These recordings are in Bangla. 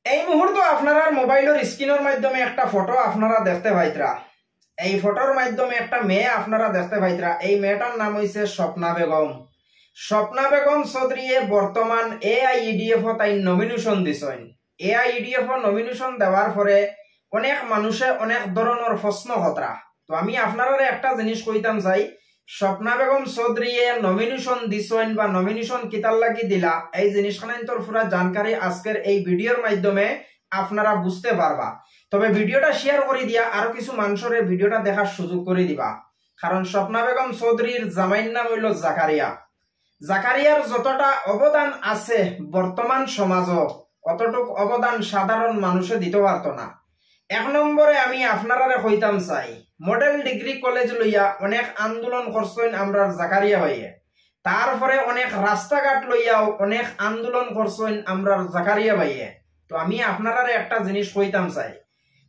এই মুহূর্তে আপনারা মোবাইলের স্ক্রিনের মাধ্যমে একটা ফটো আপনারা দেখতে পাইতরা। এই ফটোর মাধ্যমে একটা মেয়ে আপনারা দেখতে পাইতরা। এই মেয়েটার নাম হইছে স্বপ্না বেগম। স্বপ্না বেগম চৌধুরীয়ে বর্তমান AIEDF তাই নমিনেশন দিছেন। AIEDF নমিনেশন দেওয়ার পরে অনেক মানুষে অনেক ধরনের প্রশ্ন কতরা। তো আমি আপনারা একটা জিনিস কইতাম চাই, স্বপ্না বেগম চৌধুরীয়ে নমিনেশন দিছেন বা নমিনেশন কিতার লাগি দিলা, এই জিনিসখানাইন্তর পুরা জানকারি আজকের এই ভিডিওর মাধ্যমে আপনারা বুঝতে পারবা। তবে ভিডিওটা শেয়ার করে দিয়া আরো কিছু মানুষের ভিডিওটা দেখার সুযোগ করে দিবা। কারণ স্বপ্না বেগম চৌধুরীর জামাইর নাম হইল জাকারিয়া। জাকারিয়ার যতটা অবদান আছে বর্তমান সমাজ, অতটুক অবদান সাধারণ মানুষে দিতে পারত না। এক নম্বরে আমি আপনারা কইতাম চাই, মডেল ডিগ্রি কলেজ লইয়া অনেক আন্দোলন করছেন আমরা জাকারিয়া ভাইয়ে। তারপরে অনেক রাস্তাঘাট লইয়াও অনেক আন্দোলন করছেন আমরা জাকারিয়া ভাইয়ে। তো আমি আপনারা একটা জিনিস কইতাম চাই,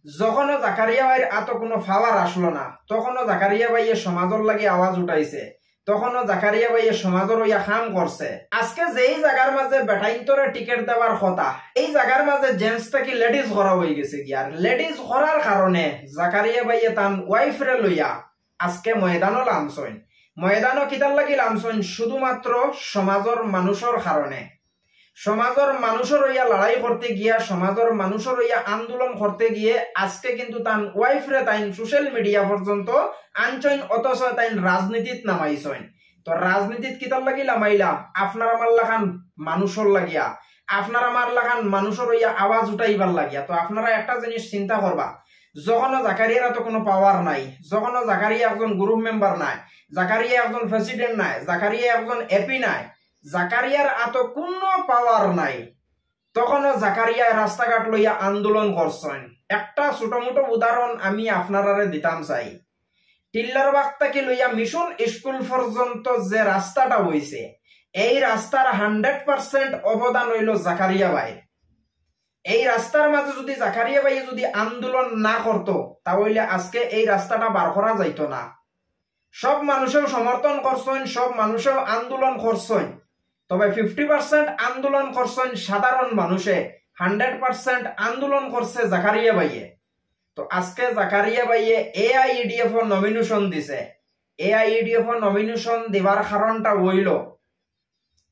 যখনও জাকারিয়া ভাইয়ের এত কোনো পাওয়ার আসলো না, তখনও জাকারিয়া ভাইয়ে সমাজের লাগে আওয়াজ উঠাইছে, তখনও জাকারিয়া ভাইয়ে সমাজের ইয়া কাম করছে। আজকে যেই জায়গার মাঝে বেটাইন্তরে টিকেট দেওয়ার কথা, এই জায়গার মাঝে জেন্টস থেকে লেডিজ করা হয়ে গেছে কি। আর লেডিজ করার কারণে জাকারিয়া ভাইয়ে তান ওয়াইফরে লইয়া আজকে ময়দানও লামছেন। ময়দানও কিতার লাগি লামছেন? শুধুমাত্র সমাজের মানুষের কারণে। সমাজের মানুষের ইয়া লড়াই করতে গিয়া, সমাজের মানুষের ইয়া আন্দোলন করতে গিয়ে আজকে কিন্তু তান ওয়াইফরে তাইন সোশ্যাল মিডিয়া পর্যন্ত আনছইন, অথচ তাইন রাজনীতিত নামাইছইন। তো রাজনীতিত কিতার লাগি নামাইলা? আপনার আমার লাগান মানুষের লাগিয়া, আপনার আমার লাগান মানুষের ইয়া আওয়াজ উঠাইবার লাগিয়া। তো আপনারা একটা জিনিস চিন্তা করবা, যখনও জাকারিয়ার তো কোনো পাওয়ার নাই, যখনও জাকারিয়া একজন গ্রুপ মেম্বার নাই, জাকারিয়া একজন প্রেসিডেন্ট নাই, জাকারিয়া একজন এপি নাই, জাকারিয়ার এত কোনো পাওয়ার নাই, তখনও জাকারিয়া রাস্তাঘাট লইয়া আন্দোলন করছেন। একটা ছোট মোটো উদাহরণ আমি আপনারা দিতাম চাই। টিল্লার বাগ থেকে লইয়া মিশন স্কুল পর্যন্ত যে রাস্তাটা হইছে, এই রাস্তার 100% অবদান হইল জাকারিয়া ভাই। এই রাস্তার মাঝে যদি জাকারিয়া ভাই যদি আন্দোলন না করতো, তাহলে আজকে এই রাস্তাটা বার করা যাইতো না। সব মানুষেও সমর্থন করছেন, সব মানুষেও আন্দোলন করছেন, তবে 50% আন্দোলন করছেন সাধারণ মানুষে, 100% আন্দোলন করছে জাকারিয়া ভাইয়ে। তো আজকে জাকারিয়া ভাইয়ে AIEDF নমিনেশন দিছে। AIEDF নমিনেশন দেওয়ার কারণটা হইল,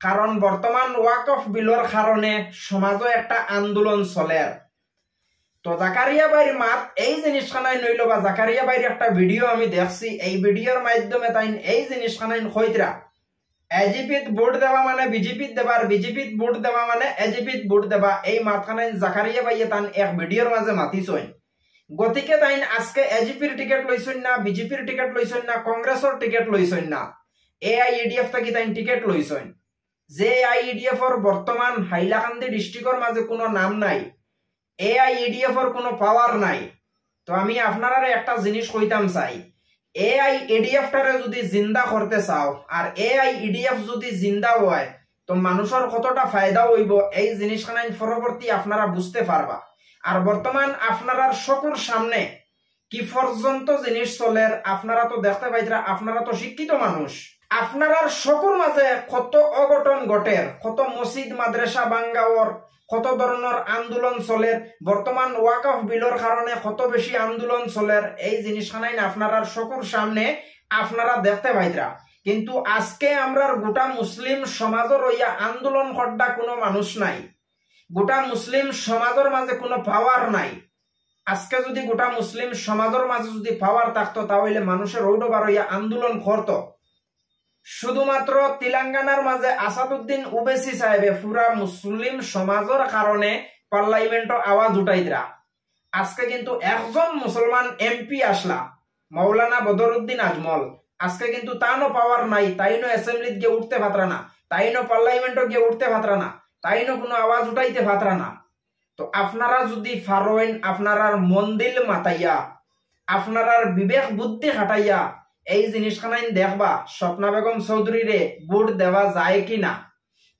কারণ বর্তমান ওয়াকফ বিলের কারণে সমাজে একটা আন্দোলন চলে। তো জাকারিয়া ভাইয়ের মাত এই জিনিসখানাই নইল, বা জাকারিয়া ভাইয়ের একটা ভিডিও আমি দেখছি, এই ভিডিওর মাধ্যমে তাই এই জিনিসখানাই কইতরা, এজিপিত ভোট দেওয়া মানে বিজেপিত দেবা, আর বিজেপিত ভোট দেওয়া মানে এজিপিত ভোট দেবা। এই মাতখানাই জাকারিয়া ভাইয়ে তান এক ভিডিওর মাঝে মাতিছইন। গতিকে তাই আজকে এজিপির টিকেট লইছেন না, বিজেপির টিকেট লইছেন না, কংগ্রেসের টিকেট লইছেন না, AIEDF থেকে তাই টিকেট লইছেন। যে AIEDF এর বর্তমান হাইলাকান্দি ডিস্ট্রিক্টের মাঝে কোনো নাম নাই, AIEDF এর কোনো পাওয়ার নাই। তো আমি আপনারা একটা জিনিস কইতাম চাই, AIEDF টারে যদি জিন্দা করতে চাও, আর AIEDF যদি জিন্দা হয়, তো মানুষের কতটা ফায়দা হইব এই জিনিসখানাই পরবর্তী আপনারা বুঝতে পারবা। আর বর্তমান আপনারা চকুর সামনে কি পর্যন্ত জিনিস চলে আপনারা তো দেখতে পাইতরা। আপনারা তো শিক্ষিত মানুষ, আপনারা চকুর মাঝে কত অঘটন ঘটে, কত মসজিদ মাদ্রাসা ভাঙ্গাওয়ার, কত ধরনের আন্দোলন চলে, বর্তমান ওয়াকফ বিলের কারণে কত বেশি আন্দোলন চলে, এই জিনিসখানাই আপনারা চকুর সামনে আপনারা দেখতে পাইতরা। কিন্তু আজকে আমরা গোটা মুসলিম সমাজের ইয়া আন্দোলন করতে কোনো মানুষ নাই, গোটা মুসলিম সমাজের মাঝে কোনো পাওয়ার নাই। আজকে যদি গোটা মুসলিম সমাজের মাঝে যদি পাওয়ার থাকতো, তাহলে মানুষের রৌড বার ইয়া আন্দোলন করতো। শুধুমাত্র তেলেঙ্গানার মাঝে আসাদুদ্দিন ওবেসি সাহেবে পুরা মুসলিম সমাজের কারণে পার্লামেন্টে আওয়াজ উঠাইতরা। আজকে কিন্তু একজন মুসলমান MP আসলা, মৌলানা বদরুদ্দিন আজমল, আজকে কিন্তু তাইনো পাওয়ার নাই, তাইনো অ্যাসেম্বলিতে গিয়ে উঠতে পাত্রা না, তাইনো পার্লামেন্টে গিয়ে উঠতে পাত্রা না, তাইনো কোনো আওয়াজ উঠাইতে পাত্রা না। তো আপনারা যদি ফারোয়েন আপনারার মন্দির মাতাইয়া, আপনারার বিবেক বুদ্ধি খাটাইয়া এই জিনিসখানাইন দেখবা স্বপ্না বেগম চৌধুরীরে ভোট দেওয়া যায় কি না,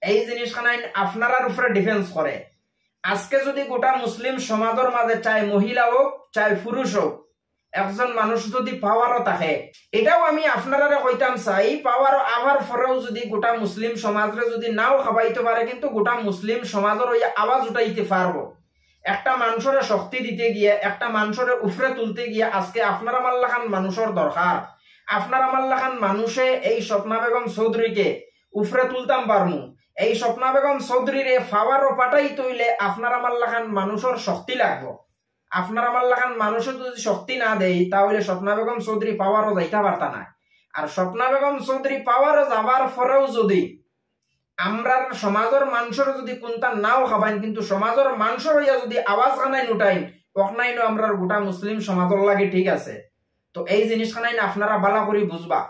এই জিনিসখানাইন আপনারার উপরে ডিফেন্স করে। আজকে যদি গোটা মুসলিম সমাজের মাঝে চাই মহিলা হোক চাই পুরুষ হোক, একজন মানুষ যদি পাওয়ারও থাকে, এটাও আমি আপনারা কইতাম চাই, পাওয়ার আবার পরেও যদি গোটা মুসলিম সমাজরে যদি নাও খাবাইতে পারে, কিন্তু গোটা মুসলিম সমাজের ওই আওয়াজ উঠাইতে পারবো। একটা মানুষের শক্তি দিতে গিয়ে, একটা মানুষের উফরে তুলতে গিয়ে আজকে আপনার আমার লাখান মানুষের দরকার। আপনার আমার লাখান মানুষে এই স্বপ্না বেগম চৌধুরীকে উফরে তুলতাম পারমু। এই স্বপ্না বেগম চৌধুরীর ফাওয়ারও পাঠাই তৈলে আপনার আমার লাখান মানুষের শক্তি লাগবো। আপনার আমার লাখান মানুষের যদি শক্তি না দেয় তাহলে স্বপ্না বেগম চৌধুরী পাওয়ারও যাইতে পারতা না। আর স্বপ্না বেগম চৌধুরী পাওয়ারও যাবার পরেও যদি আমরা সমাজের মানুষের যদি কোনটা নাও খাবাইন, কিন্তু সমাজের মানুষের হইয়া যদি আওয়াজ খানাই নুটাইন ওখানাইনো আমরা গোটা মুসলিম সমাজের লাগে ঠিক আছে। তো এই জিনিসখানাই আপনারা বালা করে বুঝবা।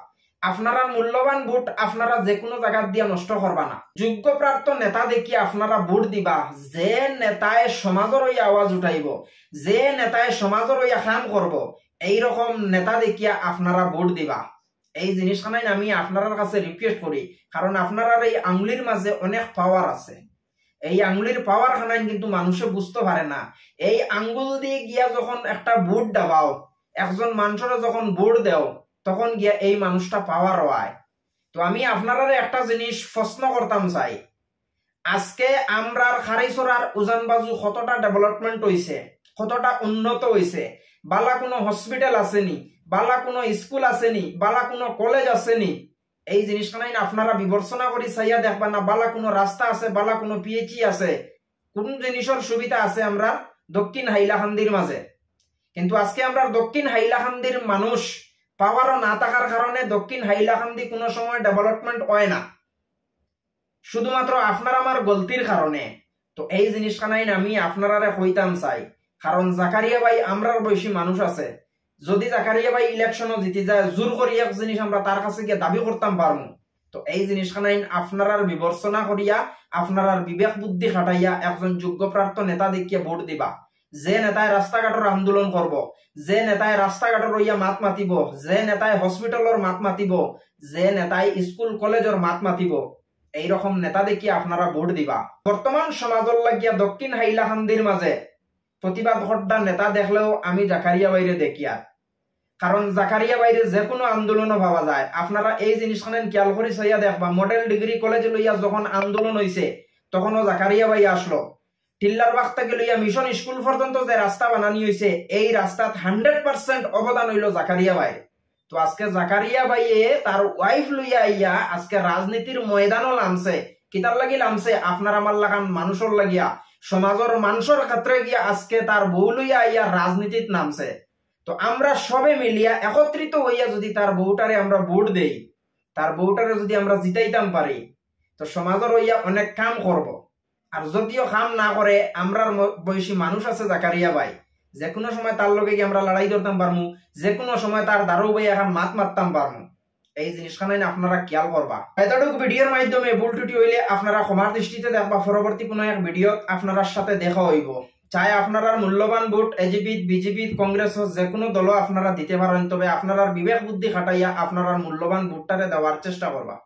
আপনারা মূল্যবান ভোট আপনারা যে কোনো জায়গা দিয়ে নষ্ট করবা না। যোগ্য প্রাপ্ত নেতা দেখি আপনারা ভোট দিবা, যে নেতায় সমাজের হইয়া আওয়াজ উঠাইব, যে নেতায় সমাজের হইয়া কাম করব, এইরকম নেতা দেখিয়া আপনারা ভোট দিবা। এই জিনিসখানাই আমি আপনার কাছে রিকোয়েস্ট করি, কারণ আপনারা এই আঙ্গুলির মাঝে অনেক পাওয়ার আছে। এই আঙ্গুলির পাওয়ার খানাই কিন্তু মানুষে বুঝতে পারে না। এই আঙ্গুল দিয়ে গিয়া যখন একটা ভোট দাবাও, একজন মানুষের যখন ভোট দেও, তখন গিয়া এই মানুষটা পাওয়ার হয়। তো আমি আপনারা একটা জিনিস প্রশ্ন করতাম চাই, আজকে আমরার খারিছড়ার উজানবাজু কতটা ডেভেলপমেন্ট হয়েছে, কতটা উন্নত হয়েছে, বালা কোনো হসপিটাল আসেনি, বালা কোনো স্কুল আসেনি, বালা কোনো কলেজ আসেনি, এই জিনিসখানাই আপনারা বিবেচনা করি চাইয়া দেখবা না। বালা কোনো রাস্তা আছে, বালা কোনো পিএইচই আছে, কোন জিনিসের সুবিধা আছে আমরা দক্ষিণ হাইলাকান্দির মাঝে। কিন্তু আজকে আমরা দক্ষিণ হাইলাকান্দির মানুষ পাওয়ারও না থাকার কারণে দক্ষিণ হাইলাকান্দি কোনো সময় ডেভেলপমেন্ট হয় না, শুধুমাত্র আপনার আমার গলতির কারণে। তো এই জিনিসখানাই আমি আপনারা কইতাম চাই, কারণ জাকারিয়া ভাই আমরার বয়সী মানুষ আছে, যদি জাকারিয়া ভাই ইলেকশনও জিতে যায় জোর করি এক জিনিস আমরা তার কাছে গিয়ে দাবি করতাম পারবো। তো এই জিনিসখানাই আপনার বিবেচনা করিয়া, আপনার বিবেক বুদ্ধি খাটাইয়া একজন যোগ্যপ্রাপ্ত নেতা দেখিয়ে ভোট দিবা। যে নেতায় রাস্তাঘাটের আন্দোলন করব, যে নেতায় রাস্তাঘাটের ইয়া মাত মাতিব, যে নেতায় হসপিটালের মাত মাতিব, যে নেতায় স্কুল কলেজের মাত মাতিব, এইরকম নেতা দেখিয়ে আপনারা ভোট দিবা। বর্তমান সমাজের লাগিয়া দক্ষিণ হাইলাকান্দির মাঝে প্রতিবাদ হট্টা নেতা দেখলেও আমি জাকারিয়া বাইরে দেখিয়া, কারণ জাকারিয়া বাইরে যে কোনো আন্দোলনও পাওয়া যায়। আপনারা এই জিনিসখানে খেয়াল করে চাইয়া দেখবা, মডেল ডিগ্রি কলেজ লইয়া যখন আন্দোলন হয়েছে তখনও জাকারিয়া ভাই আসলো। টিল্লার বাগ থেকে লইয়া মিশন স্কুল পর্যন্ত যে রাস্তা বানানি হয়েছে, এই রাস্তাত 100% অবদান হইল জাকারিয়া ভাই। তো আজকে জাকারিয়া ভাইয়ে তার ওয়াইফ লইয়া আইয়া আজকে রাজনীতির ময়দানও নামছে। কিতার লাগি নামছে? আপনার আমার লাগান মানুষের লাগিয়া, সমাজের মানুষের ক্ষেত্রে গিয়া আজকে তার বউ লইয়া আইয়া রাজনীতিত নামছে। তো আমরা সবে মিলিয়া একত্রিত হইয়া যদি তার বউটারে আমরা ভোট দেই, তার বউটারে যদি আমরা জিতাইতাম পারি, তো সমাজের হইয়া অনেক কাম করব। আর যদিও কাম না করে, আমরার বয়সী মানুষ আছে জাকারিয়া ভাই, যে কোনো সময় তার লগে গিয়ে আমরা লড়াই করতাম পারমু, যে কোনো সময় তার দারু ভাই এখন মাত মারতাম পারমু। এই জিনিসখানে আপনারা খেয়াল করবা। এতটুকু ভিডিওর মাধ্যমে ভুল ত্রুটি হইলে আপনারা ক্ষমার দৃষ্টিতে দেখবা। পরবর্তী কোনো এক ভিডিও আপনার সাথে দেখা হইব। চাই আপনারা মূল্যবান ভোট এজিপি, বিজেপি, কংগ্রেস যে কোনো দল আপনারা দিতে পারেন, তবে আপনারা বিবেক বুদ্ধি খাটাইয়া আপনারা মূল্যবান ভোটটারে দেওয়ার চেষ্টা করবা।